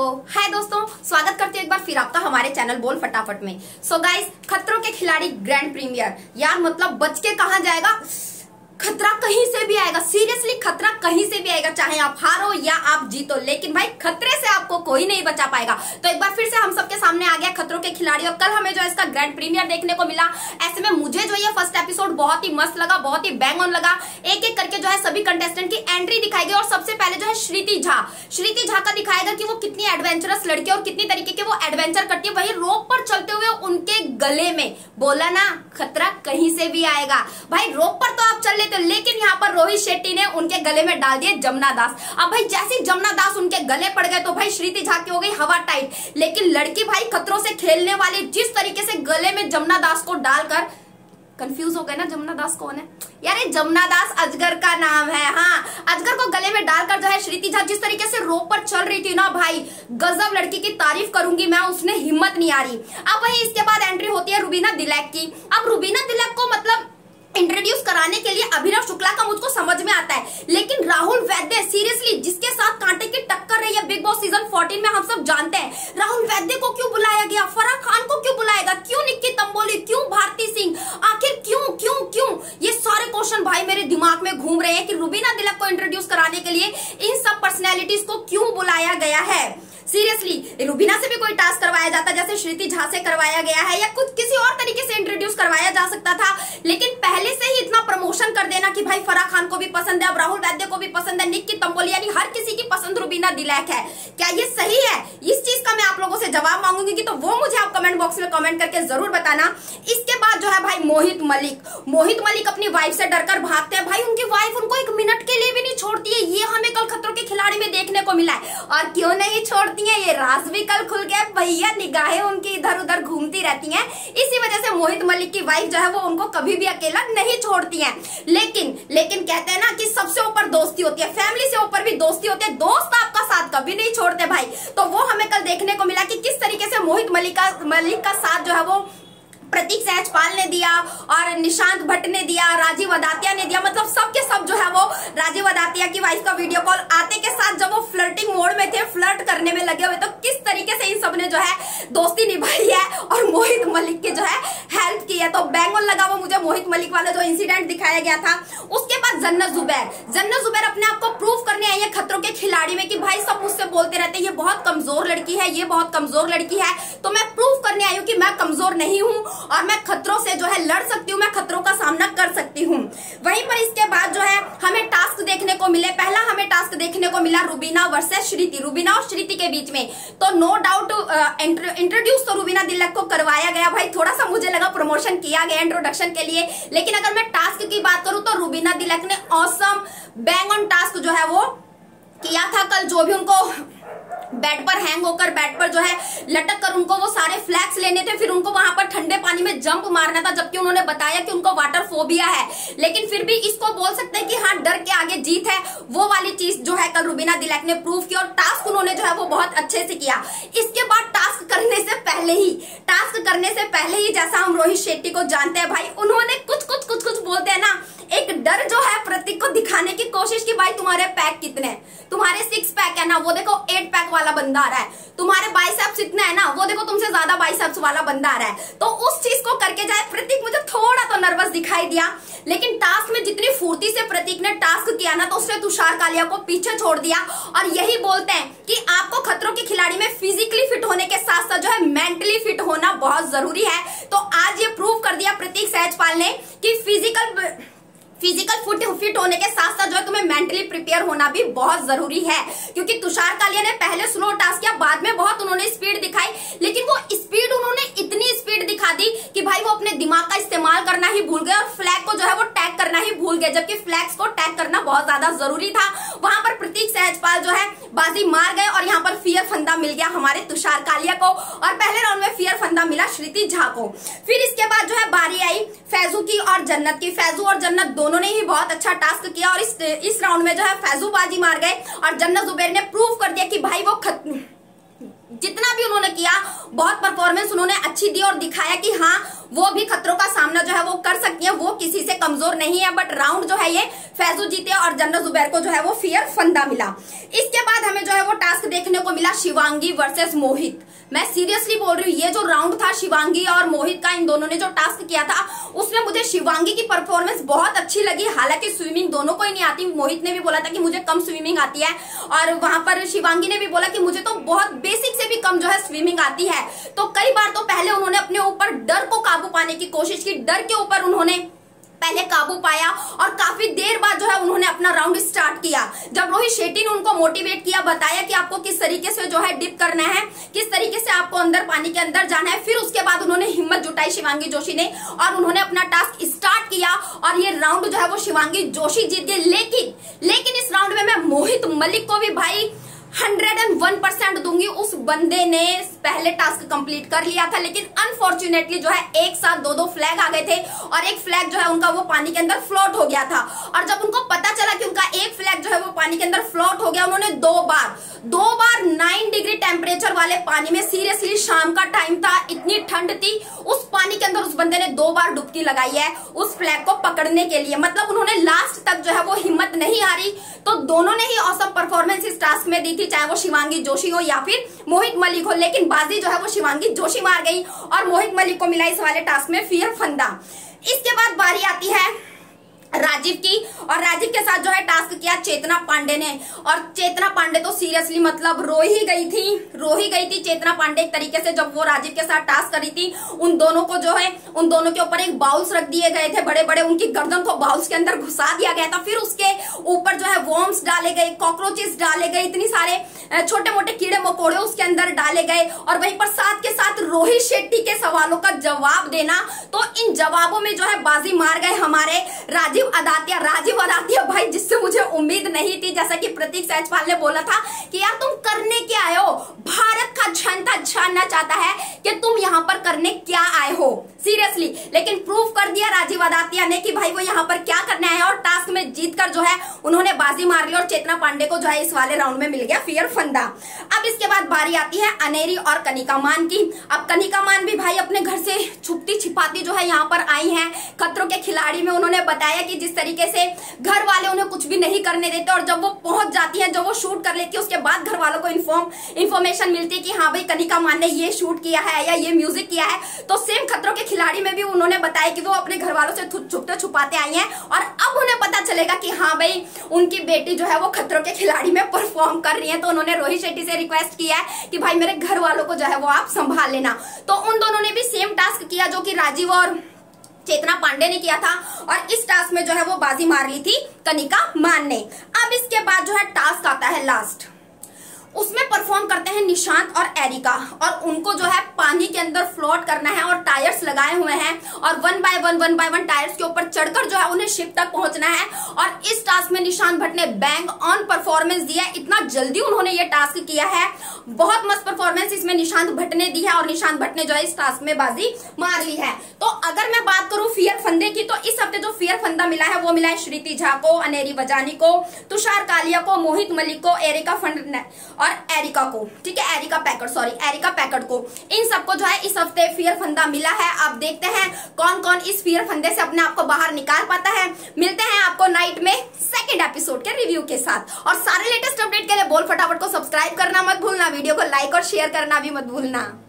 हाय दोस्तों, स्वागत करती हूँ एक बार फिर आपका हमारे चैनल बोल फटाफट में। सो गाइस, खतरों के खिलाड़ी ग्रैंड प्रीमियर यार, मतलब बच के कहाँ जाएगा। खतरा कहीं से भी आएगा, सीरियसली खतरा कहीं से भी आएगा, चाहे आप हारो या आप जीतो, लेकिन भाई खतरे से आपको कोई नहीं बचा पाएगा। तो एक बार फिर से हम सबके सामने आ गया खतरों के खिलाड़ी, और कल हमें जो है इसका ग्रैंड प्रीमियर देखने को मिला। ऐसे में मुझे जो ये फर्स्ट एपिसोड बहुत ही मस्त लगा, बहुत ही बैंग ऑन लगा। एक एक करके जो है सभी कंटेस्टेंट की एंट्री दिखाई गई, और सबसे पहले जो है श्रीति झा का दिखाएगा कि वो कितनी एडवेंचरस लड़की है और कितनी तरीके के वो एडवेंचर करती है। वही रोप पर चलते हुए उनके गले में बोला ना, खतरा कहीं से भी आएगा। भाई रोप पर तो आप चल लेते, लेकिन यहाँ पर रोहित शेट्टी ने उनके गले में डाल दिए जमुना दास। अब भाई जैसे जमुना दास उनके गले पड़ गए तो भाई श्रीति झा की हो गई हवा टाइट, लेकिन लड़की भाई खतरों से खेलने वाली जिस तरीके से गले में जमुना दास को डालकर, कंफ्यूज हो गए ना जमुना दास कौन है यार, ये जमुना दास अजगर का नाम है। हाँ, अजगर को गले में डालकर जो है श्रीति झा जिस तरीके से रोप पर चल रही थी ना भाई, गजब लड़की की तारीफ करूंगी मैं, उसने हिम्मत नहीं आ रही। अब वही इसके बाद एंट्री होती है रुबीना दिलैक की। अब रुबीना दिलैक को मतलब इंट्रोड्यूस कराने के लिए अभिनव शुक्ला का मुझको समझ में आता है, लेकिन राहुल वैद्य सीरियसली जिसके साथ कांटे की टक्कर रही है बिग बॉस सीजन 14 में, हम सब जानते हैं राहुल वैद्य को क्यों बुलाया गया, फराह खान को क्यों बुलाएगा, क्यों निक्की तंबोली, क्यों भारती सिंह, आखिर क्यों क्यों क्यों, ये सारे क्वेश्चन भाई मेरे दिमाग में घूम रहे हैं कि रुबीना दिलैक को इंट्रोड्यूस कराने के लिए इन सब पर्सनैलिटीज को क्यों बुलाया गया है। सीरियसली रुबीना से भी कोई टास्क करवाया जाता जैसे श्रीति झा से करवाया गया है, या कुछ किसी और तरीके से इंट्रोड्यूस करवाया जा सकता था, लेकिन पहले से ही इतना प्रमोशन कर देना कि भाई फराह खान को भी पसंद है, अब राहुल वैद्य को भी पसंद है, निक्की तंबोली, यानी हर किसी की पसंद रुबीना दिलैक है। क्या ये सही है? इस चीज का मैं आप लोगों से जवाब मांगूंगी कि तो वो मुझे आप कमेंट बॉक्स में कमेंट करके जरूर बताना। इसके बाद जो है भाई मोहित मलिक अपनी वाइफ से डरकर भागते हैं। भाई उनकी वाइफ उनको एक मिनट के लिए भी नहीं छोड़ती है, ये हमें कल खतरों के खिलाड़ी में देखने को मिला है। और क्यों नहीं छोड़ती है, ये राज भी कल खुल गया भैया, निगाहें उनकी इधर उधर घूमती रहती हैं। इसी वजह से मोहित मलिक की वाइफ जो है वो उनको कभी भी अकेला नहीं छोड़ती हैं। लेकिन कहते हैं ना कि सबसे ऊपर दोस्ती होती है, फैमिली से ऊपर भी दोस्ती होती है, दोस्त आपका साथ कभी नहीं छोड़ते भाई। तो वो हमें कल देखने को मिला कि किस तरीके से मोहित मलिक का साथ जो है वो प्रतीक सहजपाल ने दिया, और निशांत भट्ट ने दिया, राजीव अदातिया ने दिया, मतलब सब के सब जो है वो राजीव अदातिया की वाइफ का वीडियो कॉल आते के साथ जब वो फ्लर्टिंग मोड में थे, फ्लर्ट करने में लगे हुए, तो किस तरीके से इन सब ने जो है दोस्ती निभाई है और मोहित मलिक के जो है हेल्प की है। तो बैंग ऑन लगा वो मुझे मोहित मलिक वाला जो इंसिडेंट दिखाया गया था। उसके बाद जन्नत जुबैर अपने आप को प्रूव करने आई है खतरों के खिलाड़ी में कि भाई सब मुझसे बोलते रहते हैं ये बहुत कमजोर लड़की है, ये बहुत कमजोर लड़की है, तो मैं प्रूव करने आई हूँ कि मैं कमजोर नहीं हूँ और मैं खतरों से जो है लड़ सकती हूँ, मैं खतरों का सामना कर सकती हूँ। वहीं पर इसके बाद जो है हमें टास्क देखने को मिले। पहला हमें टास्क देखने को मिला रुबीना वर्सेस श्रीति, रुबीना और श्रीति के बीच में। तो नो डाउट इंट्रोड्यूस तो रुबीना दिलैक को करवाया गया भाई, थोड़ा सा मुझे लगा प्रमोशन किया गया इंट्रोडक्शन के लिए, लेकिन अगर मैं टास्क की बात करूं तो रुबीना दिलैक ने ऑसम बैंग ऑन टास्क जो है वो किया था कल। जो भी उनको बेड पर हैंग होकर बेड पर जो है लटक कर उनको वो सारे फ्लैग्स लेने थे, फिर उनको वहां पर ठंडे पानी में जंप मारना था, जबकि उन्होंने बताया कि उनको वाटर फोबिया है, लेकिन फिर भी इसको बोल सकते हैं कि हाँ डर के आगे जीत है। वो वाली चीज जो है कल रुबीना दिलैक ने प्रूव की, और टास्क उन्होंने जो है वो बहुत अच्छे से किया। इसके बाद टास्क करने से पहले ही जैसा हम रोहित शेट्टी को जानते हैं भाई, उन्होंने कुछ बोलते हैं ना, एक डर जो है प्रतीक को दिखाने की कोशिश की, भाई तुम्हारे पैक कितने, तुम्हारे 6 पैक है ना, वो देखो 8 पैक वाला बंदा आ रहा है, तुम्हारे बाइसेप्स इतने है ना, वो देखो तुमसे ज्यादा बाइसेप्स वाला बंदा आ रहा है। तो उस चीज को करके जाए प्रतीक मुझे थोड़ा तो नर्वस दिखाई दिया, लेकिन टास्क में जितनी फुर्ती से प्रतीक ने टास्क किया ना, तो उसने तुषार कालिया को पीछे छोड़ दिया। और यही बोलते हैं कि आपको खतरों की खिलाड़ी में फिजिकली फिट होने के साथ साथ जो है मेंटली फिट होना बहुत जरूरी है। तो आज ये प्रूव कर दिया प्रतीक सहजपाल ने कि फिजिकल फिट होने के साथ साथ जो है तुम्हें मेंटली प्रिपेयर होना भी बहुत जरूरी है, क्योंकि तुषार कालिया ने पहले स्लो टास्क किया, बाद में बहुत उन्होंने स्पीड दिखाई, लेकिन वो स्पीड उन्होंने इतनी स्पीड दिखा दी कि भाई वो अपने दिमाग का इस्तेमाल करना ही भूल गए और फ्लैग को जो है वो टैग करना ही भूल गए, जबकि फ्लैग्स को टैग करना बहुत ज्यादा जरूरी था। वहां पर प्रतीक सहजपाल जो है बाजी मार गए और यहाँ पर फियर फंदा मिल गया हमारे तुषार कालिया को, और पहले राउंड में फियर फंदा मिला श्रीति झा को। फिर इसके बाद जो है बारी आई फैजू की और जन्नत की। फैजू और जन्नत दोनों ने ही बहुत अच्छा टास्क किया, और इस राउंड में जो है फैजू बाजी मार गए, और जन्नत जुबैर ने प्रूव कर दिया कि भाई वो जितना भी उन्होंने किया बहुत परफॉर्मेंस उन्होंने अच्छी दी, और दिखाया कि हाँ वो भी खतरों का सामना जो है वो कर सकती है, वो किसी से कमजोर नहीं है। बट राउंड जो है ये फैजू जीते और जन्नत जुबैर को जो है वो फियर फंदा मिला। इसके बाद हमें जो है वो टास्क देखने को मिला शिवांगी वर्सेस मोहित। मैं सीरियसली बोल रही हूँ, ये जो राउंड था शिवांगी और मोहित का, इन दोनों ने जो टास्क किया था उसमें मुझे शिवांगी की परफॉर्मेंस बहुत अच्छी लगी। हालांकि स्विमिंग दोनों को ही नहीं आती, मोहित ने भी बोला था कि मुझे कम स्विमिंग आती है और वहां पर शिवांगी ने भी बोला कि मुझे तो बहुत बेसिक से भी कम जो है स्विमिंग आती है। तो कई बार तो पहले उन्होंने अपने ऊपर डर को काबू पाने की कोशिश की, डर के ऊपर उन्होंने पहले काबू पाया और काफी देर बाद जो है उन्होंने अपना राउंड स्टार्ट किया। जब रोहित शेट्टी ने उनको मोटिवेट किया, बताया कि आपको किस तरीके से जो है डिप करना है, किस तरीके से आपको अंदर पानी के अंदर जाना है, फिर उसके बाद उन्होंने हिम्मत जुटाई शिवांगी जोशी ने और उन्होंने अपना टास्क स्टार्ट किया और ये राउंड जो है वो शिवांगी जोशी जीत गई। लेकिन इस राउंड में मैं मोहित मलिक को भी भाई 101% दूंगी। उस बंदे ने पहले टास्क कंप्लीट कर लिया था, लेकिन अनफॉर्चुनेटली जो है एक साथ दो फ्लैग आ गए थे और एक फ्लैग जो है उनका वो पानी के अंदर फ्लोट हो गया था। और जब उनको पता चला कि उनका एक फ्लैग जो है वो पानी के अंदर फ्लोट हो गया, उन्होंने दो बार 9 डिग्री टेम्परेचर वाले पानी में, सीरियसली शाम का टाइम था, इतनी ठंड थी, उस पानी के अंदर उस बंदे ने 2 बार डुबकी लगाई है उस फ्लैग को पकड़ने के लिए। मतलब उन्होंने लास्ट तक जो है वो हिम्मत नहीं हारी। तो दोनों ने ही औसम परफॉर्मेंस इस टास्क में दी थी, चाहे वो शिवांगी जोशी हो या फिर मोहित मलिक हो, लेकिन बाजी जो है वो शिवांगी जोशी मार गई और मोहित मलिक को मिला इस वाले टास्क में फियर फंदा। इसके बाद बारी आती है राजीव की और राजीव के साथ जो है टास्क किया चेतना पांडे ने। और चेतना पांडे तो सीरियसली मतलब रो ही गई थी चेतना पांडे एक तरीके से, जब वो राजीव के साथ टास्क करी थी। उन दोनों को जो है, उन दोनों के ऊपर एक बाउल्स रख दिए गए थे बड़े बड़े, उनकी गर्दन को बाउल्स के अंदर घुसा दिया गया था, फिर उसके ऊपर जो है वॉर्म्स डाले गए, कॉकरोचेस डाले गए, इतनी सारे छोटे मोटे कीड़े मकोड़े उसके अंदर डाले गए और वहीं पर साथ के साथ रोहित शेट्टी के सवालों का जवाब देना। तो इन जवाबों में जो है बाजी मार गए हमारे राजीव अदातिया भाई, जिससे मुझे उम्मीद नहीं थी। जैसा कि प्रतीक सहजपाल ने बोला था कि यार तुम करने क्या आए हो, भारत का झंडा जानना चाहता है कि तुम यहाँ पर करने क्या आए हो सीरियसली। लेकिन प्रूव कर दिया राजीव अदातिया ने कि भाई वो यहाँ पर क्या करने आए और टास्क में जीतकर जो है उन्होंने बाजी मार ली और चेतना पांडे को जो है इस वाले राउंड में मिल गया फियर फंदा। अब इसके बाद बारी आती है अनेरी और कनिका मान की। अब कनिका मान भी भाई अपने घर से छुपती छिपाती जो है यहाँ पर आई है खतरों के खिलाड़ी में। उन्होंने बताया कि जिस तरीके से घर वाले उन्हें कुछ भी नहीं करने देते और जब वो पहुंच जाती है, जब वो शूट कर लेती है, उसके बाद घर वालों को इन्फॉर्मेशन मिलती है कि हाँ भाई कनिका मान ने ये शूट किया है या ये म्यूजिक किया है। तो सेम खतरों के खिलाड़ी में भी उन्होंने बताया कि वो अपने घर वालों से छुपते छुपाते आई हैं और अब उन्हें पता चलेगा कि हाँ भाई उनकी बेटी जो है वो खतरों के खिलाड़ी में परफॉर्म कर रही है। तो उन्होंने रोहित शेट्टी से रिक्वेस्ट किया है कि भाई मेरे घर वालों को जो है वो आप संभाल लेना। तो उन दोनों ने भी सेम टास्क किया जो कि राजीव और चेतना पांडे ने किया था और इस टास्क में जो है वो बाजी मार ली थी कनिका मान ने। अब इसके बाद जो है टास्क आता है लास्ट, उसमें परफॉर्म करते हैं निशांत और एरिका और उनको जो है पानी के अंदर फ्लोट करना है और टायर्स लगाए हुए हैं और वन बाय वन टायर्स के ऊपर चढ़कर जो है उन्हें शिप तक पहुंचना है। और इस टास्क में निशांत भट्ट ने बैंग ऑन परफॉर्मेंस दिया है, इतना जल्दी उन्होंने ये टास्क किया है, बहुत मस्त परफॉर्मेंस इसमें निशांत भट्ट ने दी है और निशांत भट्ट ने जो है इस टास्क में बाजी मार ली है। तो अगर मैं बात करूं फियर फंदे की, तो इस हफ्ते जो फियर फंदा मिला है वो मिला है श्रीति झा को, अनेरी वजानी को, तुषार कालिया को, मोहित मलिक को, एरिका फंड और एरिका को, ठीक है, एरिका पैकर्ड को, इन सबको जो है इस हफ्ते फियर फंदा मिला है। आप देखते हैं कौन कौन इस फियर फंदे से अपने आप को बाहर निकाल पाता है। मिलते हैं आपको नाइट में सेकंड एपिसोड के रिव्यू के साथ और सारे लेटेस्ट अपडेट के लिए बोल फटाफट को सब्सक्राइब करना मत भूलना, वीडियो को लाइक और शेयर करना भी मत भूलना।